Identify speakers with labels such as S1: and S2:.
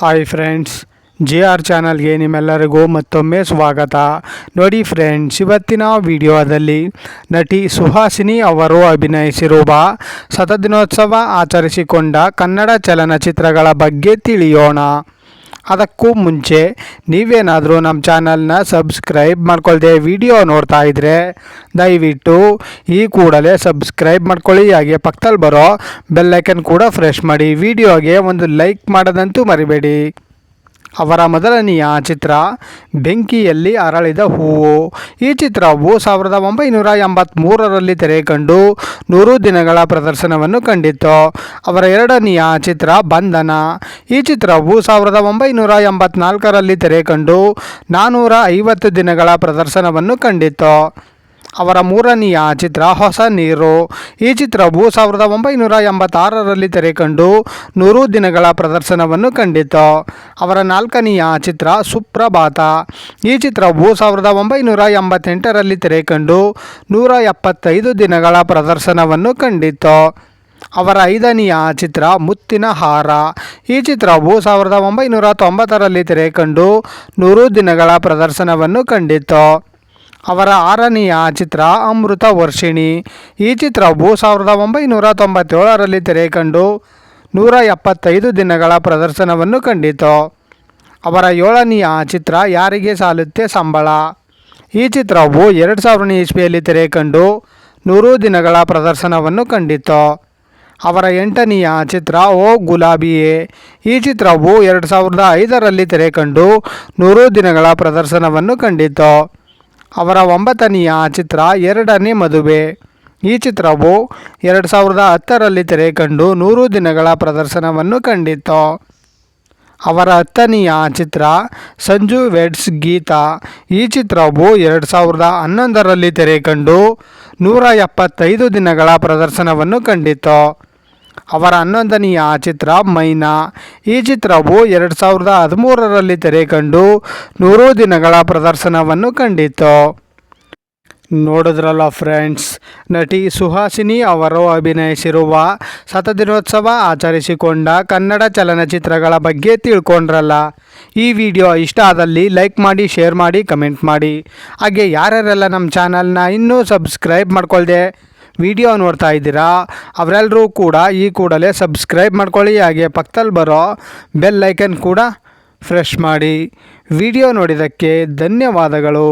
S1: Hi friends, J R ಚಾನಲ್ಗೆ ನಿಮ್ಮೆಲ್ಲರಿಗೂ ಮತ್ತೊಮ್ಮೆ ಸ್ವಾಗತ. ನೋಡಿ ಫ್ರೆಂಡ್ಸ್, ಇವತ್ತಿನ ವಿಡಿಯೋದಲ್ಲಿ ನಟಿ ಸುಹಾಸಿನಿ ಅವರು ಅಭಿನಯಿಸಿರುವ ಶತದಿನೋತ್ಸವ ಆಚರಿಸಿಕೊಂಡ ಕನ್ನಡ ಚಲನಚಿತ್ರಗಳ ಬಗ್ಗೆ ತಿಳಿಯೋಣ. ಅದಕ್ಕೂ ಮುಂಚೆ ನೀವೇನಾದರೂ ನಮ್ಮ ಚಾನಲ್ನ ಸಬ್ಸ್ಕ್ರೈಬ್ ಮಾಡ್ಕೊಳ್ದೆ ವಿಡಿಯೋ ನೋಡ್ತಾ ಇದ್ದರೆ ದಯವಿಟ್ಟು ಈ ಕೂಡಲೇ ಸಬ್ಸ್ಕ್ರೈಬ್ ಮಾಡ್ಕೊಳ್ಳಿ. ಹಾಗೆ ಪಕ್ಕದಲ್ಲಿ ಬರೋ ಬೆಲ್ಲೈಕನ್ ಕೂಡ ಪ್ರೆಸ್ ಮಾಡಿ. ವಿಡಿಯೋಗೆ ಒಂದು ಲೈಕ್ ಮಾಡೋದಂತೂ ಮರಿಬೇಡಿ. ಅವರ ಮೊದಲನೆಯ ಚಿತ್ರ ಬೆಂಕಿಯಲ್ಲಿ ಅರಳಿದ ಹೂವು. ಈ ಚಿತ್ರವು 1983ರಲ್ಲಿ ತೆರೆ ಕಂಡು 100 ದಿನಗಳ ಪ್ರದರ್ಶನವನ್ನು ಕಂಡಿತ್ತು. ಅವರ ಎರಡನೆಯ ಚಿತ್ರ ಬಂಧನ. ಈ ಚಿತ್ರವು 1984ರಲ್ಲಿ ತೆರೆ ಕಂಡು 450 ದಿನಗಳ ಪ್ರದರ್ಶನವನ್ನು ಕಂಡಿತ್ತು. ಅವರ ಮೂರನೆಯ ಚಿತ್ರ ಹೊಸ ನೀರು. ಈ ಚಿತ್ರವು 1986ರಲ್ಲಿ ತೆರೆ ಕಂಡು 100 ದಿನಗಳ ಪ್ರದರ್ಶನವನ್ನು ಕಂಡಿತ್ತು. ಅವರ ನಾಲ್ಕನೆಯ ಚಿತ್ರ ಸುಪ್ರಭಾತ. ಈ ಚಿತ್ರವು 1988ರಲ್ಲಿ ತೆರೆ ಕಂಡು 175 ದಿನಗಳ ಪ್ರದರ್ಶನವನ್ನು ಕಂಡಿತ್ತು. ಅವರ ಐದನೆಯ ಚಿತ್ರ ಮುತ್ತಿನ ಹಾರ. ಈ ಚಿತ್ರವು 1990ರಲ್ಲಿ ತೆರೆ ಕಂಡು 100 ದಿನಗಳ ಪ್ರದರ್ಶನವನ್ನು ಕಂಡಿತ್ತು. ಅವರ ಆರನೆಯ ಚಿತ್ರ ಅಮೃತ ವರ್ಷಿಣಿ. ಈ ಚಿತ್ರವು 1997ರಲ್ಲಿ ತೆರೆ ಕಂಡು 175 ದಿನಗಳ ಪ್ರದರ್ಶನವನ್ನು ಕಂಡಿತು. ಅವರ ಏಳನೆಯ ಚಿತ್ರ ಯಾರಿಗೆ ಸಾಲುತ್ತೆ ಸಂಬಳ. ಈ ಚಿತ್ರವು 2000ನೇ ಇಸ್ವಿಯಲ್ಲಿ ತೆರೆ ಕಂಡು 100 ದಿನಗಳ ಪ್ರದರ್ಶನವನ್ನು ಕಂಡಿತು. ಅವರ ಎಂಟನೆಯ ಚಿತ್ರ ಓ ಗುಲಾಬಿಯೇ. ಈ ಚಿತ್ರವು 2005ರಲ್ಲಿ ತೆರೆ ಕಂಡು 100 ದಿನಗಳ ಪ್ರದರ್ಶನವನ್ನು ಕಂಡಿತು. ಅವರ ಒಂಬತ್ತನೆಯ ಚಿತ್ರ ಎರಡನೇ ಮದುವೆ. ಈ ಚಿತ್ರವು 2010ರಲ್ಲಿ ತೆರೆ ಕಂಡು 100 ದಿನಗಳ ಪ್ರದರ್ಶನವನ್ನು ಕಂಡಿತ್ತು. ಅವರ ಹತ್ತನೆಯ ಚಿತ್ರ ಸಂಜು ವೆಡ್ಸ್ ಗೀತಾ. ಈ ಚಿತ್ರವು 2011ರಲ್ಲಿ ತೆರೆ ಕಂಡು 175 ದಿನಗಳ ಪ್ರದರ್ಶನವನ್ನು ಕಂಡಿತ್ತು. ಅವರ 11ನೆಯ ಚಿತ್ರ ಮೈನಾ. ಈ ಚಿತ್ರವು 2013ರಲ್ಲಿ ತೆರೆ ಕಂಡು 100 ದಿನಗಳ ಪ್ರದರ್ಶನವನ್ನು ಕಂಡಿತ್ತು. ನೋಡಿದ್ರಲ್ಲ ಫ್ರೆಂಡ್ಸ್, ನಟಿ ಸುಹಾಸಿನಿ ಅವರು ಅಭಿನಯಿಸಿರುವ ಶತದಿನೋತ್ಸವ ಆಚರಿಸಿಕೊಂಡ ಕನ್ನಡ ಚಲನಚಿತ್ರಗಳ ಬಗ್ಗೆ ತಿಳ್ಕೊಂಡ್ರಲ್ಲ. ಈ ವಿಡಿಯೋ ಇಷ್ಟ ಆದಲ್ಲಿ ಲೈಕ್ ಮಾಡಿ, ಶೇರ್ ಮಾಡಿ, ಕಮೆಂಟ್ ಮಾಡಿ. ಹಾಗೆ ಯಾರ್ಯಾರೆಲ್ಲ ನಮ್ಮ ಚಾನಲ್ನ ಇನ್ನೂ ಸಬ್ಸ್ಕ್ರೈಬ್ ಮಾಡ್ಕೊಳ್ದೆ ವಿಡಿಯೋ ನೋಡ್ತಾ ಇದ್ದೀರಾ ಅವರೆಲ್ಲರೂ ಕೂಡ ಈ ಕೂಡಲೇ ಸಬ್ಸ್ಕ್ರೈಬ್ ಮಾಡ್ಕೊಳ್ಳಿ. ಹಾಗೆ ಪಕ್ಕದಲ್ಲಿ ಬರೋ ಬೆಲ್ ಐಕನ್ ಕೂಡ ಪ್ರೆಸ್ ಮಾಡಿ. ವಿಡಿಯೋ ನೋಡಿದ್ದಕ್ಕೆ ಧನ್ಯವಾದಗಳು.